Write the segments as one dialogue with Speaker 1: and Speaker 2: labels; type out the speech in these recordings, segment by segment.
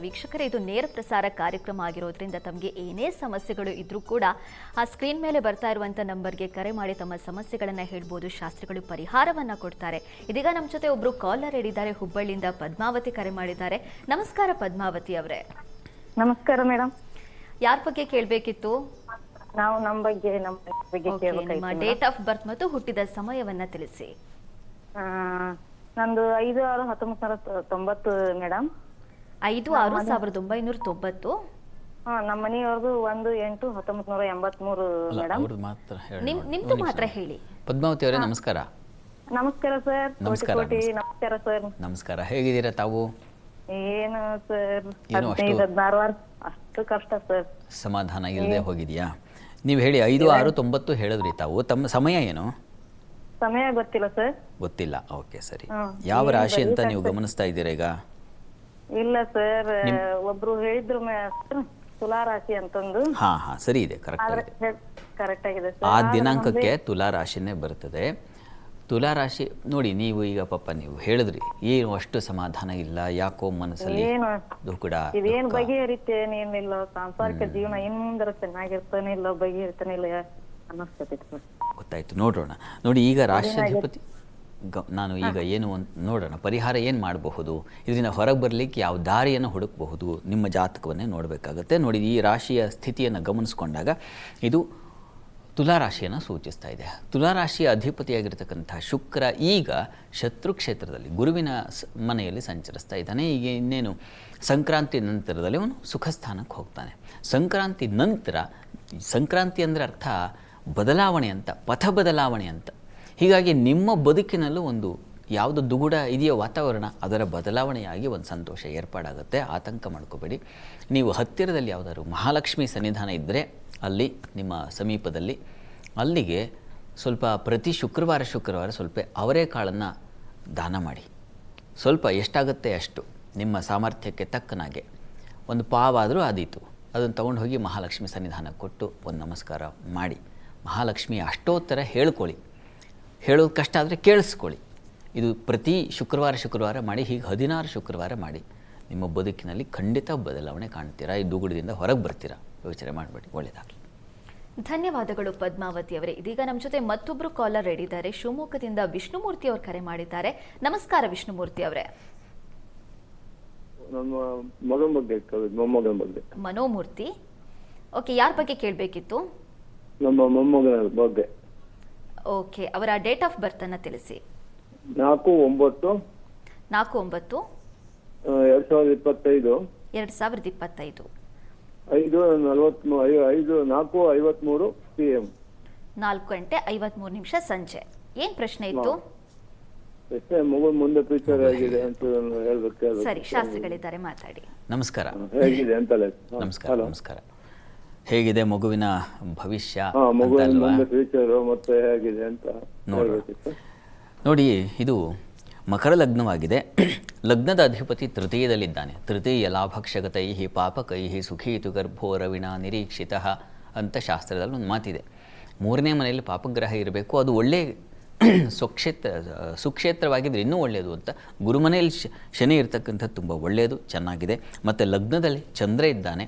Speaker 1: ವೀಕ್ಷಕರೇ, ಇದು ನೇರ ಪ್ರಸಾರ ಕಾರ್ಯಕ್ರಮ ಆಗಿರೋದ್ರಿಂದ ತಮಗೆ ಏನೇ ಸಮಸ್ಯೆಗಳು ಇದ್ರೂ ಕೂಡ ಆ ಸ್ಕ್ರೀನ್ ಮೇಲೆ ಬರ್ತಾ ಇರುವಂತ ನಂಬರ್ಗೆ ಕರೆ ಮಾಡಿ ತಮ್ಮ ಸಮಸ್ಯೆಗಳನ್ನ ಹೇಳ್ಬೋದು. ಶಾಸ್ತ್ರಿಗಳು ಪರಿಹಾರವನ್ನ ಕೊಡ್ತಾರೆ. ಇದೀಗ ನಮ್ಮ ಜೊತೆ ಒಬ್ರು ಕಾಲರ್ ಇದ್ದಾರೆ, ಹುಬ್ಬಳ್ಳಿಯಿಂದ ಪದ್ಮಾವತಿ ಕರೆ ಮಾಡಿದ್ದಾರೆ. ನಮಸ್ಕಾರ ಪದ್ಮಾವತಿ ಅವರೇ.
Speaker 2: ನಮಸ್ಕಾರ ಮೇಡಮ್.
Speaker 1: ಯಾರ ಬಗ್ಗೆ ಕೇಳಬೇಕಿತ್ತು?
Speaker 2: ನಾವು ನಮ್ಮ ಬಗ್ಗೆ
Speaker 1: ನಿಮ್ಮ ಡೇಟ್ ಆಫ್ ಬರ್ತ್ ಮತ್ತು ಹುಟ್ಟಿದ ಸಮಯವನ್ನ ತಿಳಿಸಿ.
Speaker 2: ನಂದು 5/6/1990 ಮೇಡಮ್.
Speaker 1: 5/6/1990.
Speaker 2: ನಮ್ಮ ಮನೆಯವ್ರದ್ದು 1/8/1983 ಮೇಡಮ್.
Speaker 1: ನಿಮ್ದು ಮಾತ್ರ ಹೇಳಿ.
Speaker 3: ಪದ್ಮಾವತಿ ಅವರೇ ನಮಸ್ಕಾರ.
Speaker 2: ನಮಸ್ಕಾರ ಸರ್.
Speaker 3: ನಮಸ್ಕಾರ.
Speaker 2: ನಮಸ್ಕಾರ ಸರ್.
Speaker 3: ನಮಸ್ಕಾರ. ಹೇಗಿದ್ದೀರಾ ತಾವು?
Speaker 2: ಏನು ಸರ್, 15-16 ವರ್ಷ ಅಷ್ಟು ಕಷ್ಟ ಸರ್.
Speaker 3: ಸಮಾಧಾನ ಇಲ್ಲದೆ ಹೋಗಿದ್ಯಾ? ನೀವು ಹೇಳಿ. 5/6/90 ಹೇಳಿದ್ರಿ ತಾವು. ತಮ್ಮ ಸಮಯ ಏನು?
Speaker 2: ಸಮಯ ಗೊತ್ತಿಲ್ಲ ಸರ್.
Speaker 3: ಗೊತ್ತಿಲ್ಲ. ಓಕೆ, ಸರಿ. ಯಾವ ರಾಶಿ ಅಂತ ನೀವು ಗಮನಿಸ್ತಾ ಇದ್ದೀರಾ ಈಗ?
Speaker 2: ಇಲ್ಲ ಸರ್, ಒಬ್ರು ಹೇಳಿದ್ರು ತುಲಾ ರಾಶಿ ಅಂತಂದು.
Speaker 3: ಹಾ, ಸರಿ ಇದೆ, ಕರೆಕ್ಟ್
Speaker 2: ಆಗಿದೆ.
Speaker 3: ಆ ದಿನಾಂಕಕ್ಕೆ ತುಲಾ ರಾಶಿನೇ ಬರ್ತದೆ. ತುಲಾ ರಾಶಿ ನೋಡಿ, ನೀವು ಈಗ ಪಾಪ ನೀವು ಹೇಳಿದ್ರಿ ಏನು ಅಷ್ಟು ಸಮಾಧಾನ ಇಲ್ಲ, ಯಾಕೋ ಮನಸ್ಸಲ್ಲಿ ದುಃಖ.
Speaker 2: ಇದೇನು ಬಗೆಹರಿತೇನಿಲ್ಲ, ಸಾಂಸಾರಿಕ ಜೀವನ ಇನ್ ಮುಂದೆ ಚೆನ್ನಾಗಿರ್ತಾನೆ ಇಲ್ಲ, ಬಗೆಹರಿತಾನೆ ಇಲ್ಲ ಅನ್ನಿಸ್ತೈತಿ.
Speaker 3: ಗೊತ್ತಾಯ್ತು, ನೋಡೋಣ. ನೋಡಿ, ಈಗ ರಾಷ್ಟ್ರಾಧಿಪತಿ ನಾನು ಈಗ ಏನು ನೋಡೋಣ, ಪರಿಹಾರ ಏನು ಮಾಡಬಹುದು, ಇದರಿಂದ ಹೊರಗೆ ಬರಲಿಕ್ಕೆ ಯಾವ ದಾರಿಯನ್ನು ಹುಡುಕಬಹುದು, ನಿಮ್ಮ ಜಾತಕವನ್ನೇ ನೋಡಬೇಕಾಗತ್ತೆ. ನೋಡಿ, ಈ ರಾಶಿಯ ಸ್ಥಿತಿಯನ್ನು ಗಮನಿಸ್ಕೊಂಡಾಗ ಇದು ತುಲಾ ರಾಶಿಯನ್ನು ಸೂಚಿಸ್ತಾ ಇದೆ. ತುಲಾ ರಾಶಿಯ ಅಧಿಪತಿಯಾಗಿರ್ತಕ್ಕಂಥ ಶುಕ್ರ ಈಗ ಶತ್ರು ಕ್ಷೇತ್ರದಲ್ಲಿ ಗುರುವಿನ ಮನೆಯಲ್ಲಿ ಸಂಚರಿಸ್ತಾ ಇದ್ದಾನೆ. ಈಗ ಇನ್ನೇನು ಸಂಕ್ರಾಂತಿ ನಂತರದಲ್ಲಿ ಅವನು ಸುಖ ಸ್ಥಾನಕ್ಕೆ ಹೋಗ್ತಾನೆ. ಸಂಕ್ರಾಂತಿ ಅಂದರೆ ಅರ್ಥ ಬದಲಾವಣೆ ಅಂತ, ಪಥ ಬದಲಾವಣೆ ಅಂತ. ಹೀಗಾಗಿ ನಿಮ್ಮ ಬದುಕಿನಲ್ಲೂ ಒಂದು ಯಾವುದು ದುಗುಡ ಇದೆಯೋ ವಾತಾವರಣ, ಅದರ ಬದಲಾವಣೆಯಾಗಿ ಒಂದು ಸಂತೋಷ ಏರ್ಪಾಡಾಗುತ್ತೆ. ಆತಂಕ ಮಾಡ್ಕೋಬೇಡಿ. ನೀವು ಹತ್ತಿರದಲ್ಲಿ ಯಾವುದಾದ್ರು ಮಹಾಲಕ್ಷ್ಮಿ ಸನ್ನಿಧಾನ ಇದ್ದರೆ ಅಲ್ಲಿ ನಿಮ್ಮ ಸಮೀಪದಲ್ಲಿ ಅಲ್ಲಿಗೆ ಸ್ವಲ್ಪ ಪ್ರತಿ ಶುಕ್ರವಾರ ಸ್ವಲ್ಪ ಅವರೆಕಾಳನ್ನು ದಾನ ಮಾಡಿ. ಸ್ವಲ್ಪ ಎಷ್ಟಾಗುತ್ತೆ ಅಷ್ಟು ನಿಮ್ಮ ಸಾಮರ್ಥ್ಯಕ್ಕೆ ತಕ್ಕನಾಗೆ ಒಂದು ಪಾವಾದರೂ ಆದೀತು, ಅದನ್ನು ತೊಗೊಂಡು ಹೋಗಿ ಮಹಾಲಕ್ಷ್ಮಿ ಸನ್ನಿಧಾನಕ್ಕೆ ಕೊಟ್ಟು ಒಂದು ನಮಸ್ಕಾರ ಮಾಡಿ. ಮಹಾಲಕ್ಷ್ಮಿ ಅಷ್ಟೋತ್ತರ ಹೇಳ್ಕೊಳ್ಳಿ. ಹೇಳೋದು ಕಷ್ಟ ಆದರೆ ಕೇಳಿಸ್ಕೊಳ್ಳಿ. ಇದು ಪ್ರತಿ ಶುಕ್ರವಾರ ಮಾಡಿ. ಹೀಗೆ 16 ಶುಕ್ರವಾರ ಮಾಡಿ. ನಿಮ್ಮ ಬದುಕಿನಲ್ಲಿ ಖಂಡಿತ ಬದಲಾವಣೆ ಕಾಣ್ತೀರಾ. ಈ ದುಗುಡದಿಂದ ಹೊರಗೆ ಬರ್ತೀರಾ. ಯೋಚನೆ ಮಾಡಬೇಡಿ. ಒಳ್ಳೆಯದಾಗಲಿ.
Speaker 1: ಧನ್ಯವಾದಗಳು ಪದ್ಮಾವತಿ ಅವರೇ. ಇದೀಗ ನಮ್ಮ ಜೊತೆ ಮತ್ತೊಬ್ಬರು ಕಾಲರ್ ಇದ್ದಾರೆ. ಶಿವಮೊಗ್ಗದಿಂದ ವಿಷ್ಣುಮೂರ್ತಿ ಅವರು ಕರೆ ಮಾಡಿದ್ದಾರೆ. ನಮಸ್ಕಾರ ವಿಷ್ಣುಮೂರ್ತಿ ಅವರೇ. ಮನೋಮೂರ್ತಿ. ಓಕೆ, ಯಾರ ಬಗ್ಗೆ ಕೇಳಬೇಕಿತ್ತು?
Speaker 4: ನಮ್ಮ ಮೊಮ್ಮಗನ ಬಗ್ಗೆ.
Speaker 1: ಓಕೆ, ಅವರ ಡೇಟ್ ಆಫ್ ಬರ್ತ್ ಅನ್ನ ತಿಳಿಸಿ.
Speaker 4: 4/9/2025.
Speaker 1: 2025.
Speaker 4: 5:53 PM.
Speaker 1: 4:53 ಸಂಜೆ. ಏನ್ ಪ್ರಶ್ನೆ ಇತ್ತು?
Speaker 4: ಮಗು ಮುಂದೆ ಫ್ಯೂಚರ್ ಆಗಿದೆ ಅಂತ ಹೇಳ್ಬೇಕು.
Speaker 1: ಸರಿ, ಶಾಸ್ತ್ರಿಗಳಿದ್ದಾರೆ, ಮಾತಾಡಿ.
Speaker 3: ನಮಸ್ಕಾರ.
Speaker 4: ಹೇಗಿದೆ ಅಂತ?
Speaker 3: ನಮಸ್ಕಾರ. ಹೇಗಿದೆ ಮಗುವಿನ ಭವಿಷ್ಯ?
Speaker 4: ಫ್ಯೂಚರ್ ಮತ್ತೆ ಹೇಗಿದೆ ಅಂತ
Speaker 3: ನೋಡಿ. ಇದು ಮಕರ ಲಗ್ನವಾಗಿದೆ. ಲಗ್ನದ ಅಧಿಪತಿ ತೃತೀಯದಲ್ಲಿದ್ದಾನೆ. ತೃತೀಯ ಲಾಭಕ್ಷಗತೈ ಪಾಪಕೈ ಸುಖೀತು ಗರ್ಭೋ ರವಿಣ ನಿರೀಕ್ಷಿತ ಅಂತ ಶಾಸ್ತ್ರದಲ್ಲಿ ಒಂದು ಮಾತಿದೆ. 3ನೇ ಮನೆಯಲ್ಲಿ ಪಾಪಗ್ರಹ ಇರಬೇಕು, ಅದು ಒಳ್ಳೆ ಸುಕ್ಷೇತ್ರವಾಗಿದ್ದರೆ ಇನ್ನೂ ಒಳ್ಳೆಯದು ಅಂತ. ಗುರುಮನೆಯಲ್ಲಿ ಶನಿ ಇರ್ತಕ್ಕಂಥದ್ದು ತುಂಬ ಒಳ್ಳೆಯದು, ಚೆನ್ನಾಗಿದೆ. ಮತ್ತು ಲಗ್ನದಲ್ಲಿ ಚಂದ್ರ ಇದ್ದಾನೆ.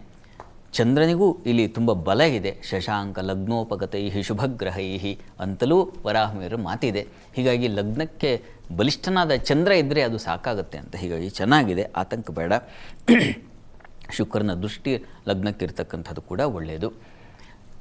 Speaker 3: ಚಂದ್ರನಿಗೂ ಇಲ್ಲಿ ತುಂಬ ಬಲ ಇದೆ. ಶಶಾಂಕ ಲಗ್ನೋಪಗತೈ ಶುಭಗ್ರಹೈ ಅಂತಲೂ ವರಾಹಮಿಯರ ಮಾತಿದೆ. ಹೀಗಾಗಿ ಲಗ್ನಕ್ಕೆ ಬಲಿಷ್ಠನಾದ ಚಂದ್ರ ಇದ್ದರೆ ಅದು ಸಾಕಾಗುತ್ತೆ ಅಂತ. ಹೀಗಾಗಿ ಚೆನ್ನಾಗಿದೆ, ಆತಂಕ ಬೇಡ. ಶುಕ್ರನ ದೃಷ್ಟಿ ಲಗ್ನಕ್ಕಿರ್ತಕ್ಕಂಥದ್ದು ಕೂಡ ಒಳ್ಳೆಯದು,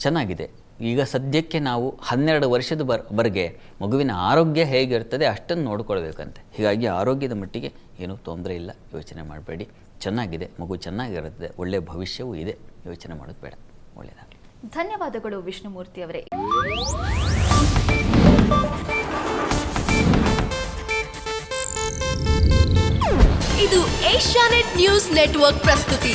Speaker 3: ಚೆನ್ನಾಗಿದೆ. ಈಗ ಸದ್ಯಕ್ಕೆ ನಾವು 12 ವರ್ಷದವರೆಗೆ ಮಗುವಿನ ಆರೋಗ್ಯ ಹೇಗಿರ್ತದೆ ಅಷ್ಟನ್ನು ನೋಡ್ಕೊಳ್ಬೇಕಂತೆ. ಹೀಗಾಗಿ ಆರೋಗ್ಯದ ಮಟ್ಟಿಗೆ ಏನೂ ತೊಂದರೆ ಇಲ್ಲ, ಯೋಚನೆ ಮಾಡಬೇಡಿ. ಚೆನ್ನಾಗಿದೆ, ಮಗು ಚೆನ್ನಾಗಿರುತ್ತೆ, ಒಳ್ಳೆಯ ಭವಿಷ್ಯವೂ ಇದೆ, ಯೋಚನೆ ಮಾಡೋದು ಬೇಡ. ಒಳ್ಳೆಯದಾಗಲಿ.
Speaker 1: ಧನ್ಯವಾದಗಳು ವಿಷ್ಣುಮೂರ್ತಿ ಅವರೇ.
Speaker 5: ಇದು ಏಷ್ಯಾನೆಟ್ ನ್ಯೂಸ್ ನೆಟ್ವರ್ಕ್ ಪ್ರಸ್ತುತಿ.